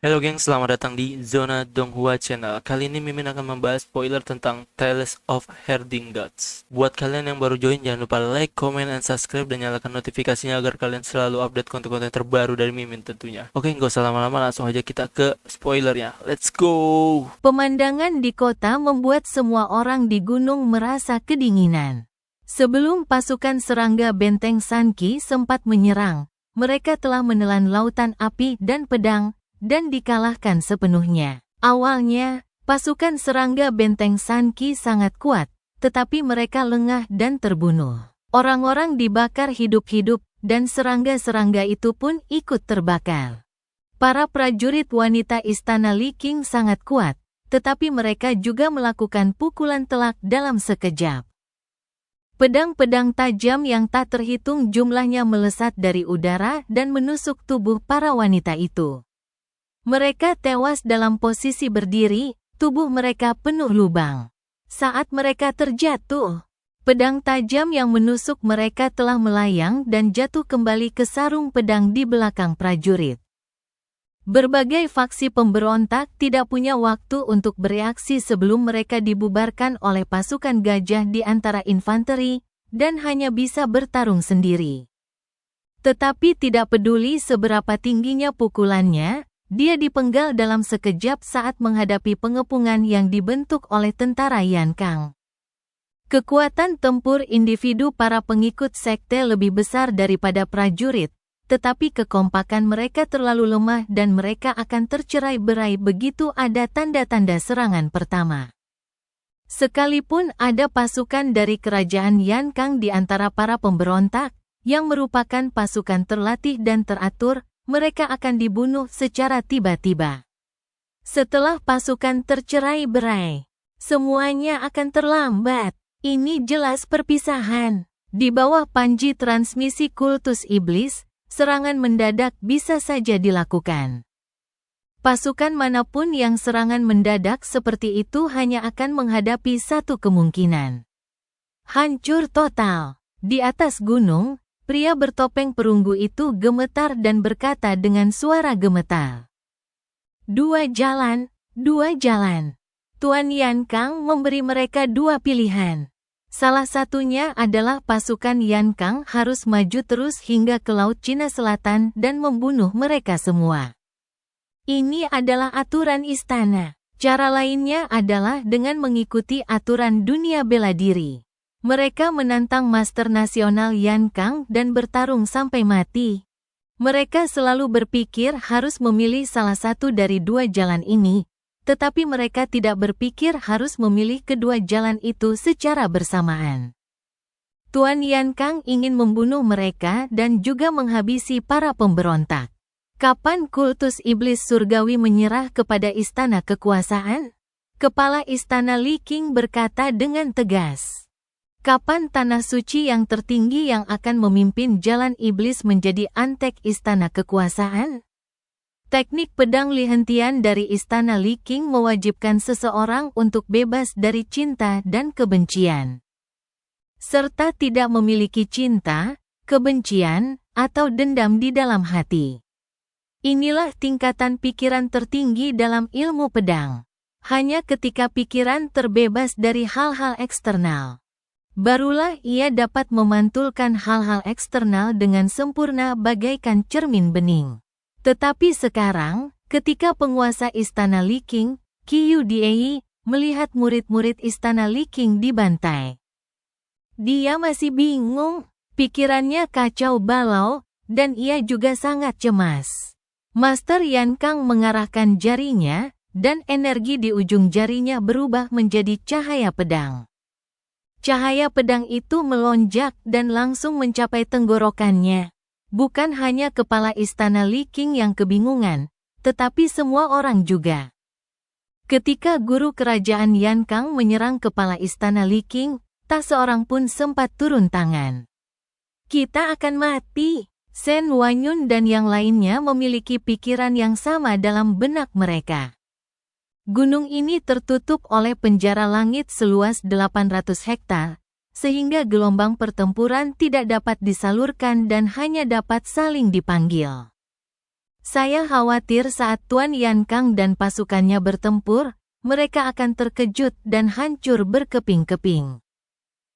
Halo geng, selamat datang di Zona Donghua Channel. Kali ini Mimin akan membahas spoiler tentang Tales of Herding Gods. Buat kalian yang baru join, jangan lupa like, comment, and subscribe, dan nyalakan notifikasinya agar kalian selalu update konten-konten terbaru dari Mimin tentunya. Oke, nggak usah lama-lama, langsung aja kita ke spoilernya. Let's go! Pemandangan di kota membuat semua orang di gunung merasa kedinginan. Sebelum pasukan serangga benteng Sanki sempat menyerang, mereka telah menelan lautan api dan pedang, dan dikalahkan sepenuhnya. Awalnya, pasukan serangga benteng Sanki sangat kuat, tetapi mereka lengah dan terbunuh. Orang-orang dibakar hidup-hidup, dan serangga-serangga itu pun ikut terbakar. Para prajurit wanita Istana Li Qing sangat kuat, tetapi mereka juga melakukan pukulan telak dalam sekejap. Pedang-pedang tajam yang tak terhitung jumlahnya melesat dari udara dan menusuk tubuh para wanita itu. Mereka tewas dalam posisi berdiri, tubuh mereka penuh lubang. Saat mereka terjatuh, pedang tajam yang menusuk mereka telah melayang dan jatuh kembali ke sarung pedang di belakang prajurit. Berbagai faksi pemberontak tidak punya waktu untuk bereaksi sebelum mereka dibubarkan oleh pasukan gajah di antara infanteri, dan hanya bisa bertarung sendiri. Tetapi tidak peduli seberapa tingginya pukulannya, dia dipenggal dalam sekejap saat menghadapi pengepungan yang dibentuk oleh tentara Yan Kang. Kekuatan tempur individu para pengikut sekte lebih besar daripada prajurit, tetapi kekompakan mereka terlalu lemah dan mereka akan tercerai-berai begitu ada tanda-tanda serangan pertama. Sekalipun ada pasukan dari kerajaan Yan Kang di antara para pemberontak, yang merupakan pasukan terlatih dan teratur, mereka akan dibunuh secara tiba-tiba. Setelah pasukan tercerai-berai, semuanya akan terlambat. Ini jelas perpisahan. Di bawah panji transmisi kultus iblis, serangan mendadak bisa saja dilakukan. Pasukan manapun yang serangan mendadak seperti itu hanya akan menghadapi satu kemungkinan. Hancur total. Di atas gunung, pria bertopeng perunggu itu gemetar dan berkata dengan suara gemetar. Dua jalan, dua jalan. Tuan Yan Kang memberi mereka dua pilihan. Salah satunya adalah pasukan Yan Kang harus maju terus hingga ke Laut Cina Selatan dan membunuh mereka semua. Ini adalah aturan istana. Cara lainnya adalah dengan mengikuti aturan dunia bela diri. Mereka menantang Master Nasional Yan Kang dan bertarung sampai mati. Mereka selalu berpikir harus memilih salah satu dari dua jalan ini, tetapi mereka tidak berpikir harus memilih kedua jalan itu secara bersamaan. Tuan Yan Kang ingin membunuh mereka dan juga menghabisi para pemberontak. Kapan kultus iblis surgawi menyerah kepada istana kekuasaan? Kepala Istana Li Qing berkata dengan tegas. Kapan tanah suci yang tertinggi yang akan memimpin jalan iblis menjadi antek istana kekuasaan? Teknik pedang lihentian dari Istana Li Qing mewajibkan seseorang untuk bebas dari cinta dan kebencian. Serta tidak memiliki cinta, kebencian, atau dendam di dalam hati. Inilah tingkatan pikiran tertinggi dalam ilmu pedang. Hanya ketika pikiran terbebas dari hal-hal eksternal, barulah ia dapat memantulkan hal-hal eksternal dengan sempurna bagaikan cermin bening. Tetapi sekarang, ketika penguasa Istana Li Qing, Qiu Diei, melihat murid-murid Istana Li Qing dibantai, dia masih bingung, pikirannya kacau balau, dan ia juga sangat cemas. Master Yan Kang mengarahkan jarinya, dan energi di ujung jarinya berubah menjadi cahaya pedang. Cahaya pedang itu melonjak dan langsung mencapai tenggorokannya. Bukan hanya kepala Istana Li Qing yang kebingungan, tetapi semua orang juga. Ketika guru kerajaan Yan Kang menyerang kepala Istana Li Qing, tak seorang pun sempat turun tangan. Kita akan mati. Shen Wanyun dan yang lainnya memiliki pikiran yang sama dalam benak mereka. Gunung ini tertutup oleh penjara langit seluas 800 hektar, sehingga gelombang pertempuran tidak dapat disalurkan dan hanya dapat saling dipanggil. Saya khawatir saat Tuan Yan Kang dan pasukannya bertempur, mereka akan terkejut dan hancur berkeping-keping.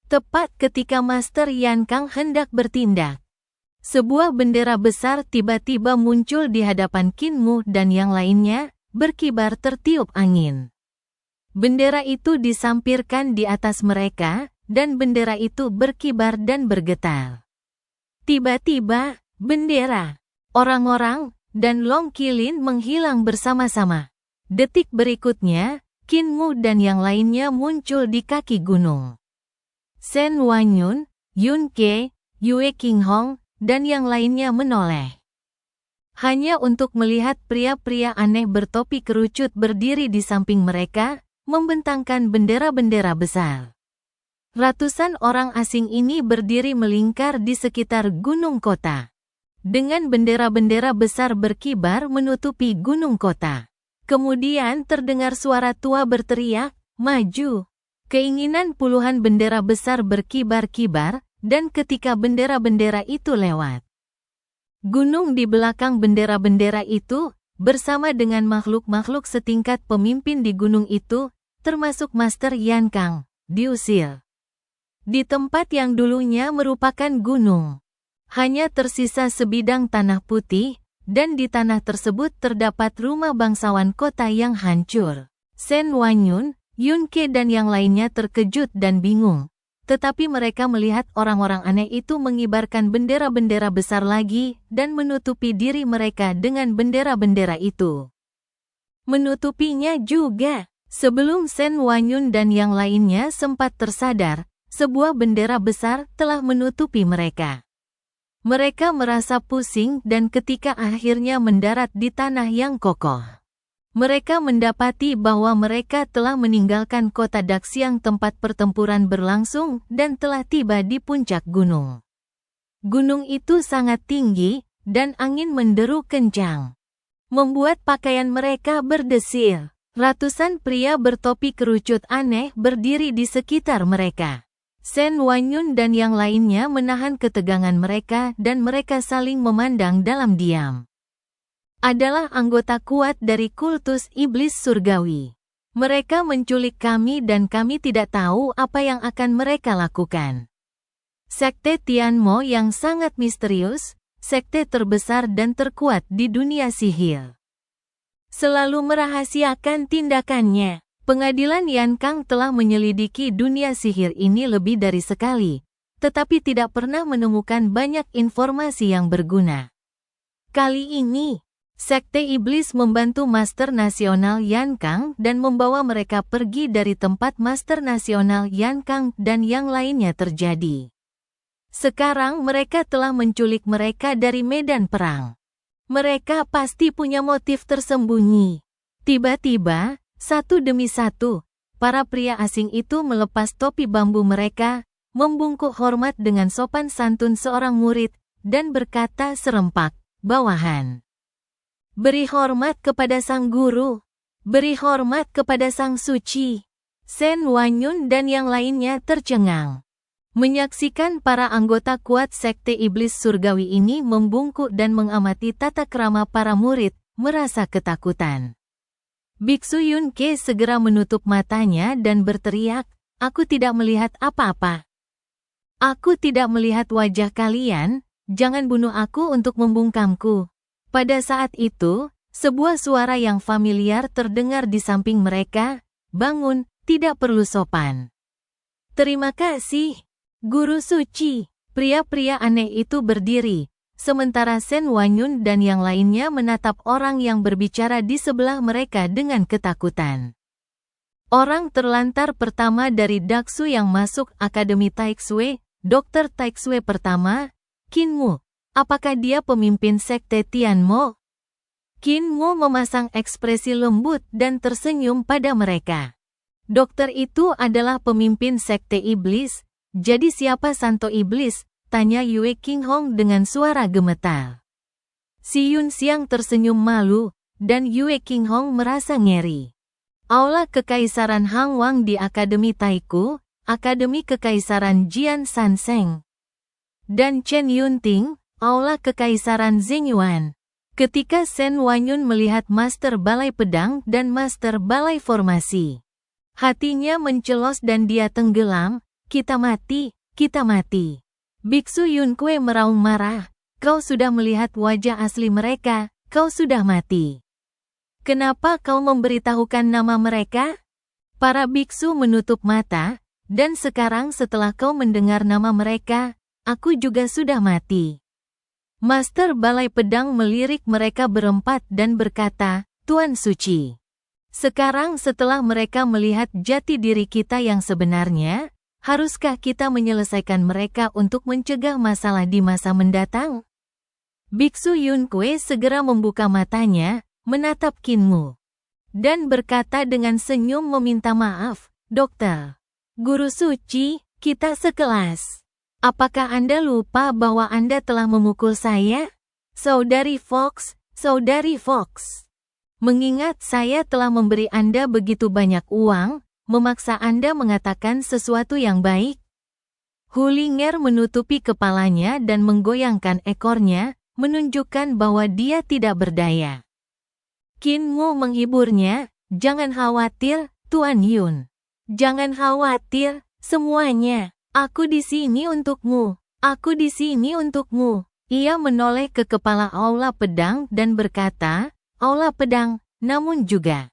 Tepat ketika Master Yan Kang hendak bertindak, sebuah bendera besar tiba-tiba muncul di hadapan Qin Mu dan yang lainnya, berkibar tertiup angin. Bendera itu disampirkan di atas mereka, dan bendera itu berkibar dan bergetar. Tiba-tiba, bendera, orang-orang, dan Long Qilin menghilang bersama-sama. Detik berikutnya, Qin Mu dan yang lainnya muncul di kaki gunung. Shen Wanyun, Yun Ke, Yue Qinghong, dan yang lainnya menoleh. Hanya untuk melihat pria-pria aneh bertopi kerucut berdiri di samping mereka, membentangkan bendera-bendera besar. Ratusan orang asing ini berdiri melingkar di sekitar gunung kota. Dengan bendera-bendera besar berkibar menutupi gunung kota. Kemudian terdengar suara tua berteriak, "Maju!" Keinginan puluhan bendera besar berkibar-kibar, dan ketika bendera-bendera itu lewat, gunung di belakang bendera-bendera itu, bersama dengan makhluk-makhluk setingkat pemimpin di gunung itu, termasuk Master Yan Kang, diusir. Di tempat yang dulunya merupakan gunung, hanya tersisa sebidang tanah putih, dan di tanah tersebut terdapat rumah bangsawan kota yang hancur. Shen Wanyun, Yun Ke dan yang lainnya terkejut dan bingung. Tetapi mereka melihat orang-orang aneh itu mengibarkan bendera-bendera besar lagi, dan menutupi diri mereka dengan bendera-bendera itu. Menutupinya juga. Sebelum Shen Wanyun dan yang lainnya sempat tersadar, sebuah bendera besar telah menutupi mereka. Mereka merasa pusing dan ketika akhirnya mendarat di tanah yang kokoh, mereka mendapati bahwa mereka telah meninggalkan kota Daxiang tempat pertempuran berlangsung dan telah tiba di puncak gunung. Gunung itu sangat tinggi dan angin menderu kencang, membuat pakaian mereka berdesir. Ratusan pria bertopi kerucut aneh berdiri di sekitar mereka. Shen Wanyun dan yang lainnya menahan ketegangan mereka dan mereka saling memandang dalam diam. Adalah anggota kuat dari kultus iblis surgawi. Mereka menculik kami dan kami tidak tahu apa yang akan mereka lakukan. Sekte Tianmo yang sangat misterius, sekte terbesar dan terkuat di dunia sihir, selalu merahasiakan tindakannya. Pengadilan Yan Kang telah menyelidiki dunia sihir ini lebih dari sekali, tetapi tidak pernah menemukan banyak informasi yang berguna. Kali ini, Sekte Iblis membantu Master Nasional Yan Kang dan membawa mereka pergi dari tempat Master Nasional Yan Kang dan yang lainnya terjadi. Sekarang mereka telah menculik mereka dari medan perang. Mereka pasti punya motif tersembunyi. Tiba-tiba, satu demi satu, para pria asing itu melepas topi bambu mereka, membungkuk hormat dengan sopan santun seorang murid, dan berkata serempak, "Bawahan. Beri hormat kepada sang guru. Beri hormat kepada sang suci." Shen Wanyun dan yang lainnya tercengang. Menyaksikan para anggota kuat Sekte Iblis Surgawi ini membungkuk dan mengamati tata krama para murid, merasa ketakutan. Biksu Yun Ke segera menutup matanya dan berteriak, "Aku tidak melihat apa-apa. Aku tidak melihat wajah kalian, jangan bunuh aku untuk membungkamku." Pada saat itu, sebuah suara yang familiar terdengar di samping mereka, "Bangun, tidak perlu sopan." "Terima kasih, Guru Suci." Pria-pria aneh itu berdiri. Sementara Shen Wanyun dan yang lainnya menatap orang yang berbicara di sebelah mereka dengan ketakutan. Orang terlantar pertama dari Daksu yang masuk Akademi Taixue, Dr. Taixue pertama, Qin Mu. Apakah dia pemimpin Sekte Tianmo? Qin Mu memasang ekspresi lembut dan tersenyum pada mereka. Dokter itu adalah pemimpin Sekte Iblis, jadi siapa Santo Iblis? Tanya Yue Qinghong dengan suara gemetar. Si Yun Xiang tersenyum malu, dan Yue Qinghong merasa ngeri. Aula Kekaisaran Hang Wang di Akademi Taiku, Akademi Kekaisaran Jian Sanseng. Dan Chen Yunting, Aula Kekaisaran Zhengyuan. Ketika Sen Wanyun melihat Master Balai Pedang dan Master Balai Formasi, hatinya mencelos dan dia tenggelam. Kita mati, kita mati. Biksu Yunkue meraung marah. Kau sudah melihat wajah asli mereka, kau sudah mati. Kenapa kau memberitahukan nama mereka? Para biksu menutup mata, dan sekarang setelah kau mendengar nama mereka, aku juga sudah mati. Master Balai Pedang melirik mereka berempat dan berkata, Tuan Suci. Sekarang setelah mereka melihat jati diri kita yang sebenarnya, haruskah kita menyelesaikan mereka untuk mencegah masalah di masa mendatang? Biksu Yunkue segera membuka matanya, menatap Kinmu, dan berkata dengan senyum meminta maaf, Dokter. Guru Suci, kita sekelas. Apakah Anda lupa bahwa Anda telah memukul saya? Saudari Fox, Saudari Fox. Mengingat saya telah memberi Anda begitu banyak uang, memaksa Anda mengatakan sesuatu yang baik? Hulinger menutupi kepalanya dan menggoyangkan ekornya, menunjukkan bahwa dia tidak berdaya. Kinmu menghiburnya, jangan khawatir, Tuan Yun. Jangan khawatir, semuanya. Aku di sini untukmu. Aku di sini untukmu. Ia menoleh ke kepala Aula Pedang dan berkata, Aula Pedang, namun juga.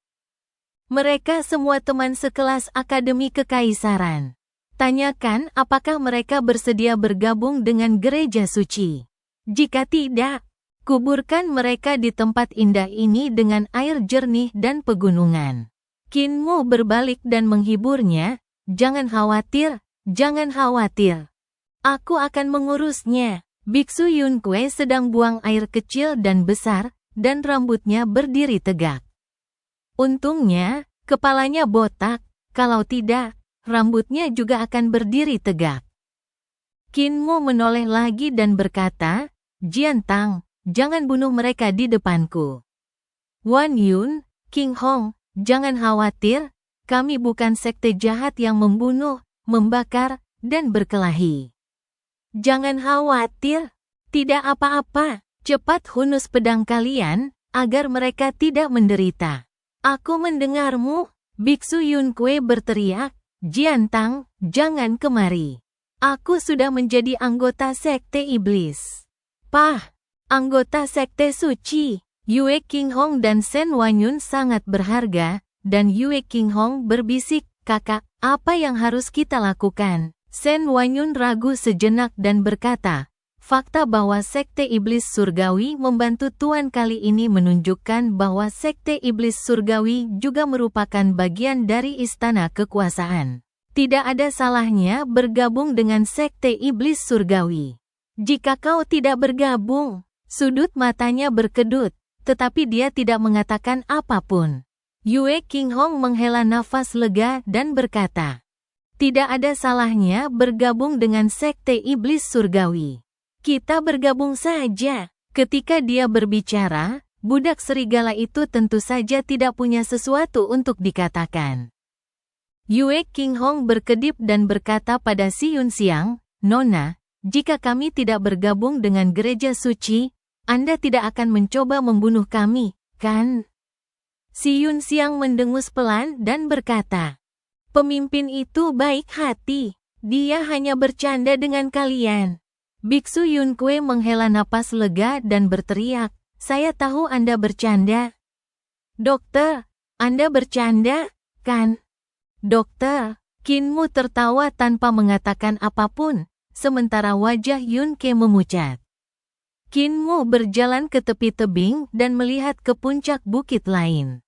Mereka semua teman sekelas Akademi Kekaisaran. Tanyakan apakah mereka bersedia bergabung dengan Gereja Suci. Jika tidak, kuburkan mereka di tempat indah ini dengan air jernih dan pegunungan. Kinmu berbalik dan menghiburnya, jangan khawatir. Jangan khawatir. Aku akan mengurusnya. Biksu Yunkue sedang buang air kecil dan besar, dan rambutnya berdiri tegak. Untungnya, kepalanya botak, kalau tidak, rambutnya juga akan berdiri tegak. Kinmu menoleh lagi dan berkata, Jian Tang, jangan bunuh mereka di depanku. Wan Yun, King Hong, jangan khawatir, kami bukan sekte jahat yang membunuh, membakar, dan berkelahi. Jangan khawatir, tidak apa-apa, cepat hunus pedang kalian, agar mereka tidak menderita. Aku mendengarmu, Biksu Yunkue berteriak, Jian Tang, jangan kemari. Aku sudah menjadi anggota sekte iblis. Pah, anggota sekte suci. Yue King Hong dan Sen Wanyun sangat berharga, dan Yue King Hong berbisik, Kakak, apa yang harus kita lakukan? Sen Wanyun ragu sejenak dan berkata, fakta bahwa Sekte Iblis Surgawi membantu Tuan kali ini menunjukkan bahwa Sekte Iblis Surgawi juga merupakan bagian dari istana kekuasaan. Tidak ada salahnya bergabung dengan Sekte Iblis Surgawi. Jika kau tidak bergabung, sudut matanya berkedut, tetapi dia tidak mengatakan apapun. Yue King Hong menghela nafas lega dan berkata, tidak ada salahnya bergabung dengan Sekte Iblis Surgawi. Kita bergabung saja. Ketika dia berbicara, budak serigala itu tentu saja tidak punya sesuatu untuk dikatakan. Yue King Hong berkedip dan berkata pada Si Yun Xiang, Nona, jika kami tidak bergabung dengan Gereja Suci, Anda tidak akan mencoba membunuh kami, kan? Si Yun Xiang mendengus pelan dan berkata, pemimpin itu baik hati, dia hanya bercanda dengan kalian. Biksu Yunkue menghela napas lega dan berteriak, saya tahu Anda bercanda. Dokter, Anda bercanda, kan? Dokter, Kinmu tertawa tanpa mengatakan apapun, sementara wajah Yunke memucat. Kinmu berjalan ke tepi tebing dan melihat ke puncak bukit lain.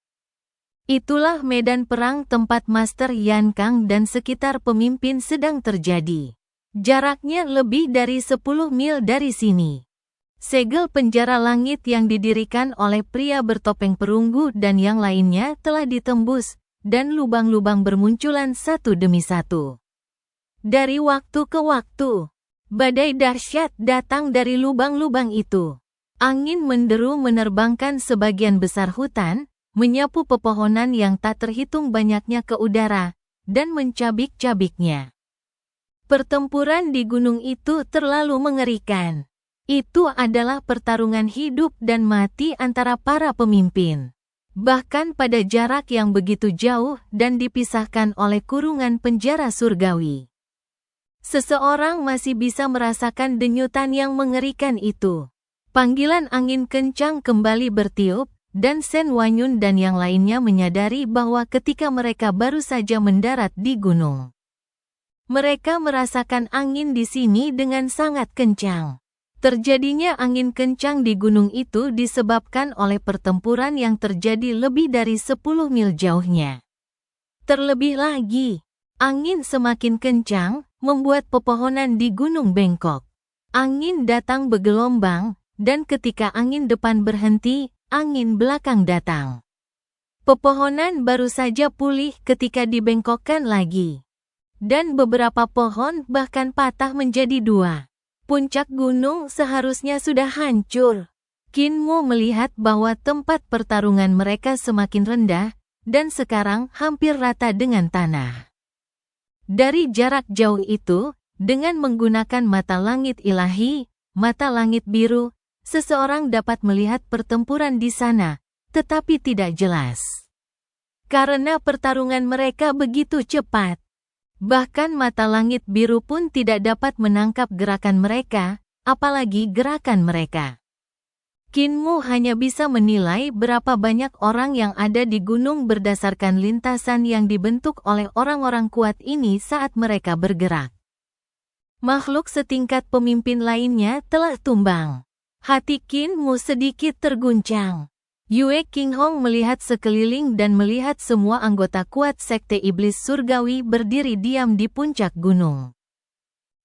Itulah medan perang tempat Master Yan Kang dan sekitar pemimpin sedang terjadi. Jaraknya lebih dari 10 mil dari sini. Segel penjara langit yang didirikan oleh pria bertopeng perunggu dan yang lainnya telah ditembus, dan lubang-lubang bermunculan satu demi satu. Dari waktu ke waktu, badai dahsyat datang dari lubang-lubang itu. Angin menderu menerbangkan sebagian besar hutan, menyapu pepohonan yang tak terhitung banyaknya ke udara, dan mencabik-cabiknya. Pertempuran di gunung itu terlalu mengerikan. Itu adalah pertarungan hidup dan mati antara para pemimpin. Bahkan pada jarak yang begitu jauh dan dipisahkan oleh kurungan penjara surgawi. Seseorang masih bisa merasakan denyutan yang mengerikan itu. Panggilan angin kencang kembali bertiup, dan Shen Wanyun dan yang lainnya menyadari bahwa ketika mereka baru saja mendarat di gunung, mereka merasakan angin di sini dengan sangat kencang. Terjadinya angin kencang di gunung itu disebabkan oleh pertempuran yang terjadi lebih dari 10 mil jauhnya. Terlebih lagi, angin semakin kencang, membuat pepohonan di gunung bengkok. Angin datang bergelombang, dan ketika angin depan berhenti, angin belakang datang. Pepohonan baru saja pulih ketika dibengkokkan lagi. Dan beberapa pohon bahkan patah menjadi 2. Puncak gunung seharusnya sudah hancur. Qin Mo melihat bahwa tempat pertarungan mereka semakin rendah, dan sekarang hampir rata dengan tanah. Dari jarak jauh itu, dengan menggunakan mata langit ilahi, mata langit biru, seseorang dapat melihat pertempuran di sana, tetapi tidak jelas. Karena pertarungan mereka begitu cepat. Bahkan mata langit biru pun tidak dapat menangkap gerakan mereka, apalagi gerakan mereka. Qin Mo hanya bisa menilai berapa banyak orang yang ada di gunung berdasarkan lintasan yang dibentuk oleh orang-orang kuat ini saat mereka bergerak. Makhluk setingkat pemimpin lainnya telah tumbang. Hati Qin Mo sedikit terguncang. Yue Qinghong melihat sekeliling dan melihat semua anggota kuat Sekte Iblis Surgawi berdiri diam di puncak gunung.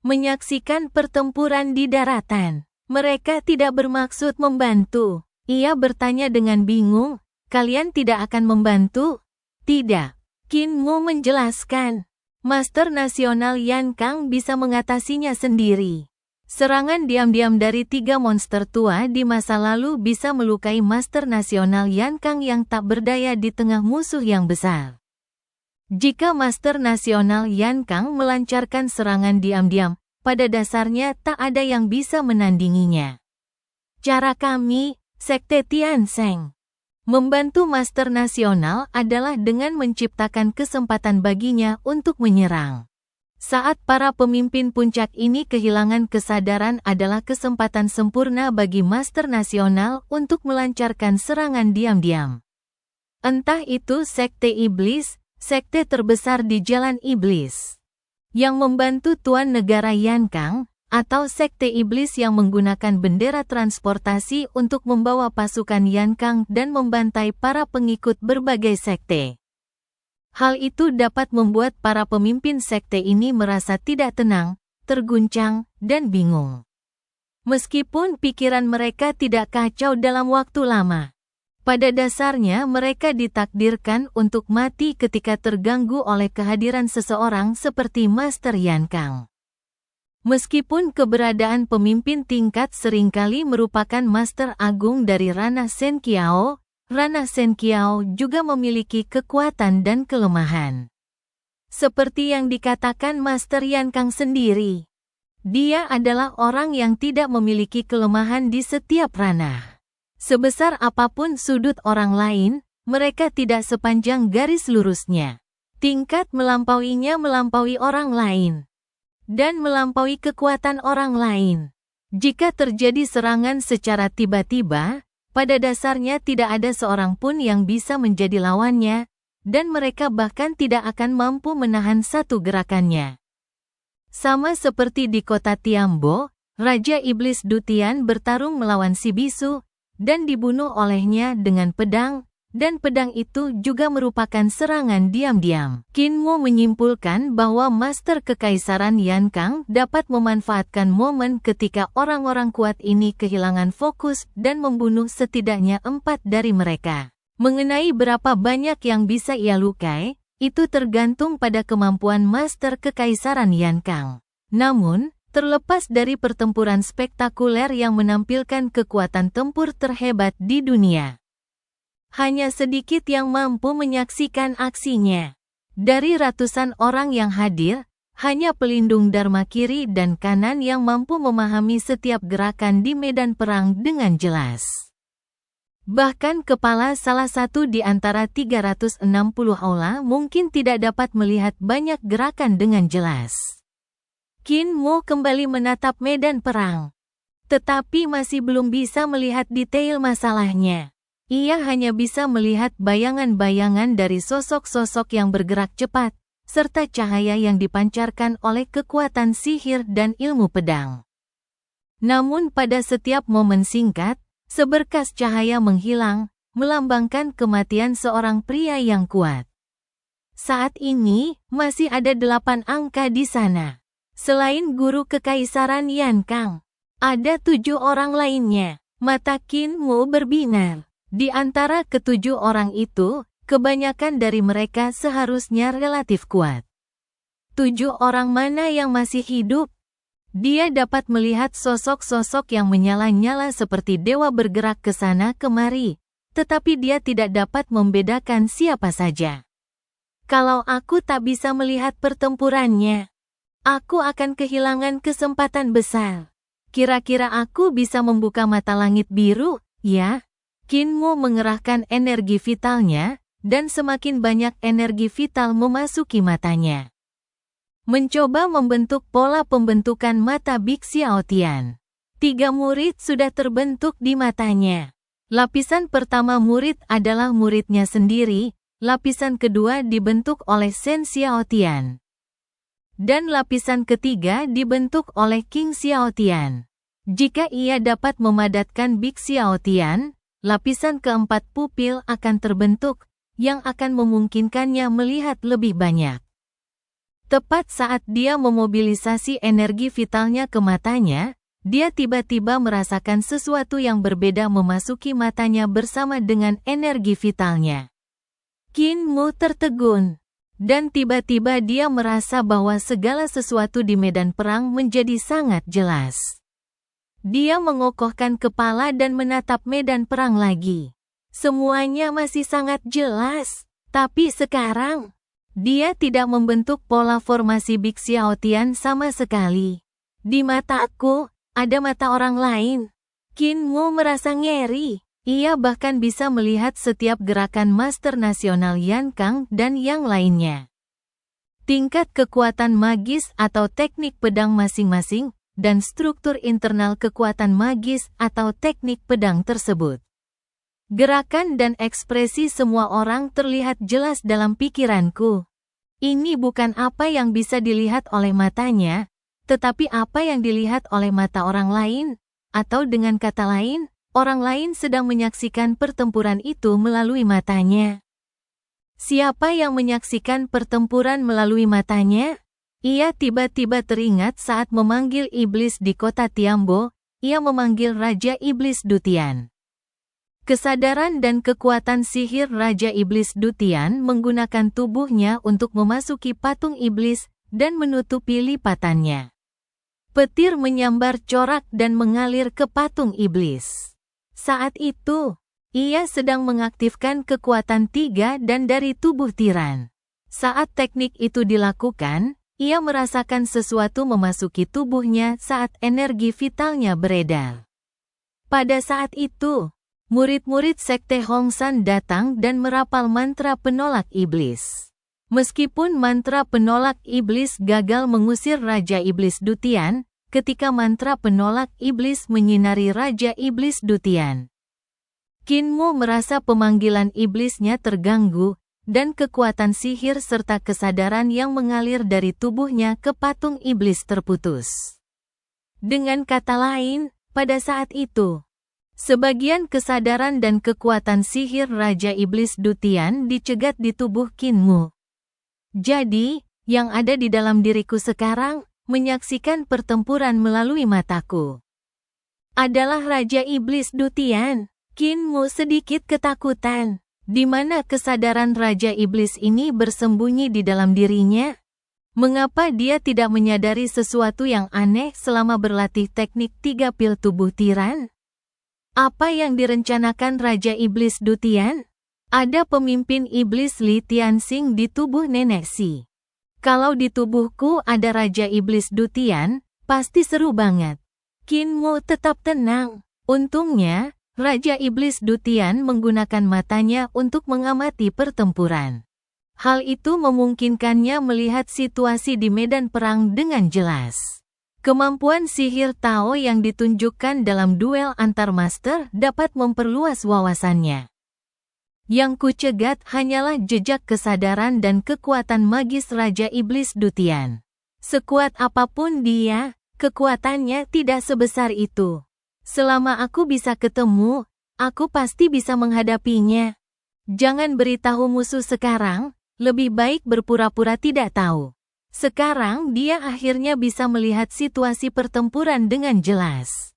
Menyaksikan pertempuran di daratan. Mereka tidak bermaksud membantu. Ia bertanya dengan bingung, "Kalian tidak akan membantu?" "Tidak." Qin Mo menjelaskan. Master Nasional Yan Kang bisa mengatasinya sendiri. Serangan diam-diam dari 3 monster tua di masa lalu bisa melukai Master Nasional Yan Kang yang tak berdaya di tengah musuh yang besar. Jika Master Nasional Yan Kang melancarkan serangan diam-diam, pada dasarnya tak ada yang bisa menandinginya. Cara kami, Sekte Tiansheng, membantu Master Nasional adalah dengan menciptakan kesempatan baginya untuk menyerang. Saat para pemimpin puncak ini kehilangan kesadaran adalah kesempatan sempurna bagi Master Nasional untuk melancarkan serangan diam-diam. Entah itu Sekte Iblis, sekte terbesar di Jalan Iblis, yang membantu Tuan Negara Yan Kang, atau Sekte Iblis yang menggunakan bendera transportasi untuk membawa pasukan Yan Kang dan membantai para pengikut berbagai sekte. Hal itu dapat membuat para pemimpin sekte ini merasa tidak tenang, terguncang, dan bingung. Meskipun pikiran mereka tidak kacau dalam waktu lama, pada dasarnya mereka ditakdirkan untuk mati ketika terganggu oleh kehadiran seseorang seperti Master Yan Kang. Meskipun keberadaan pemimpin tingkat seringkali merupakan Master Agung dari Ranah Shen Qiao, Ranah Shen Qiao juga memiliki kekuatan dan kelemahan. Seperti yang dikatakan Master Yan Kang sendiri, dia adalah orang yang tidak memiliki kelemahan di setiap ranah. Sebesar apapun sudut orang lain, mereka tidak sepanjang garis lurusnya. Tingkat melampauinya melampaui orang lain, dan melampaui kekuatan orang lain. Jika terjadi serangan secara tiba-tiba, pada dasarnya tidak ada seorang pun yang bisa menjadi lawannya, dan mereka bahkan tidak akan mampu menahan satu gerakannya. Sama seperti di kota Tiambo, Raja Iblis Dutian bertarung melawan si bisu, dan dibunuh olehnya dengan pedang, dan pedang itu juga merupakan serangan diam-diam. Qin Mo menyimpulkan bahwa Master Kekaisaran Yan Kang dapat memanfaatkan momen ketika orang-orang kuat ini kehilangan fokus dan membunuh setidaknya 4 dari mereka. Mengenai berapa banyak yang bisa ia lukai, itu tergantung pada kemampuan Master Kekaisaran Yan Kang. Namun, terlepas dari pertempuran spektakuler yang menampilkan kekuatan tempur terhebat di dunia, hanya sedikit yang mampu menyaksikan aksinya. Dari ratusan orang yang hadir, Hanya pelindung Dharma kiri dan kanan yang mampu memahami setiap gerakan di medan perang dengan jelas. Bahkan kepala salah satu di antara 360 aula mungkin tidak dapat melihat banyak gerakan dengan jelas. Qin Mo kembali menatap medan perang. Tetapi masih belum bisa melihat detail masalahnya. Ia hanya bisa melihat bayangan-bayangan dari sosok-sosok yang bergerak cepat, serta cahaya yang dipancarkan oleh kekuatan sihir dan ilmu pedang. Namun pada setiap momen singkat, seberkas cahaya menghilang, melambangkan kematian seorang pria yang kuat. Saat ini, masih ada 8 angka di sana. Selain guru kekaisaran Yan Kang, ada 7 orang lainnya. Mata Qin Mo berbinar. Di antara ke-7 orang itu, kebanyakan dari mereka seharusnya relatif kuat. 7 orang mana yang masih hidup? Dia dapat melihat sosok-sosok yang menyala-nyala seperti dewa bergerak ke sana kemari, tetapi dia tidak dapat membedakan siapa saja. Kalau aku tak bisa melihat pertempurannya, aku akan kehilangan kesempatan besar. Kira-kira aku bisa membuka mata langit biru, ya? Qin Mo mengerahkan energi vitalnya, dan semakin banyak energi vital memasuki matanya. Mencoba membentuk pola pembentukan mata Bik Xiao Tian. 3 murid sudah terbentuk di matanya. Lapisan pertama murid adalah muridnya sendiri, lapisan kedua dibentuk oleh Shen Xiao Tian. Dan lapisan ketiga dibentuk oleh Qing Xiao Tian. Jika ia dapat memadatkan Bik Xiao Tian, lapisan keempat pupil akan terbentuk, yang akan memungkinkannya melihat lebih banyak. Tepat saat dia memobilisasi energi vitalnya ke matanya, dia tiba-tiba merasakan sesuatu yang berbeda memasuki matanya bersama dengan energi vitalnya. Qin Mo tertegun, dan tiba-tiba dia merasa bahwa segala sesuatu di medan perang menjadi sangat jelas. Dia mengokohkan kepala dan menatap medan perang lagi. Semuanya masih sangat jelas, tapi sekarang dia tidak membentuk pola formasi Bik Xiao Tian sama sekali. Di mataku, ada mata orang lain. Qin Mo merasa ngeri. Ia bahkan bisa melihat setiap gerakan Master Nasional Yan Kang dan yang lainnya. Tingkat kekuatan magis atau teknik pedang masing-masing, dan struktur internal kekuatan magis atau teknik pedang tersebut. Gerakan dan ekspresi semua orang terlihat jelas dalam pikiranku. Ini bukan apa yang bisa dilihat oleh matanya, tetapi apa yang dilihat oleh mata orang lain, atau dengan kata lain, orang lain sedang menyaksikan pertempuran itu melalui matanya. Siapa yang menyaksikan pertempuran melalui matanya? Ia tiba-tiba teringat saat memanggil iblis di kota Tiambo, ia memanggil Raja Iblis Dutian. Kesadaran dan kekuatan sihir Raja Iblis Dutian menggunakan tubuhnya untuk memasuki patung iblis dan menutupi lipatannya. Petir menyambar corak dan mengalir ke patung iblis. Saat itu, ia sedang mengaktifkan kekuatan 3 dan dari tubuh tiran. Saat teknik itu dilakukan, ia merasakan sesuatu memasuki tubuhnya saat energi vitalnya beredar. Pada saat itu, murid-murid Sekte Hongsan datang dan merapal mantra penolak iblis. Meskipun mantra penolak iblis gagal mengusir Raja Iblis Dutian, ketika mantra penolak iblis menyinari Raja Iblis Dutian, Qin Mo merasa pemanggilan iblisnya terganggu, dan kekuatan sihir serta kesadaran yang mengalir dari tubuhnya ke patung iblis terputus. Dengan kata lain, pada saat itu, sebagian kesadaran dan kekuatan sihir Raja Iblis Dutian dicegat di tubuh Qin Mo. Jadi, yang ada di dalam diriku sekarang, menyaksikan pertempuran melalui mataku, adalah Raja Iblis Dutian. Qin Mo sedikit ketakutan. Di mana kesadaran Raja Iblis ini bersembunyi di dalam dirinya? Mengapa dia tidak menyadari sesuatu yang aneh selama berlatih teknik 3 pil tubuh tiran? Apa yang direncanakan Raja Iblis Dutian? Ada pemimpin iblis Li Tianxing di tubuh Nenek Si. Kalau di tubuhku ada Raja Iblis Dutian, pasti seru banget. Kinmu tetap tenang. Untungnya, Raja Iblis Dutian menggunakan matanya untuk mengamati pertempuran. Hal itu memungkinkannya melihat situasi di medan perang dengan jelas. Kemampuan sihir Tao yang ditunjukkan dalam duel antar master dapat memperluas wawasannya. Yang kucegat hanyalah jejak kesadaran dan kekuatan magis Raja Iblis Dutian. Sekuat apapun dia, kekuatannya tidak sebesar itu. Selama aku bisa ketemu, aku pasti bisa menghadapinya. Jangan beritahu musuh sekarang, lebih baik berpura-pura tidak tahu. Sekarang dia akhirnya bisa melihat situasi pertempuran dengan jelas.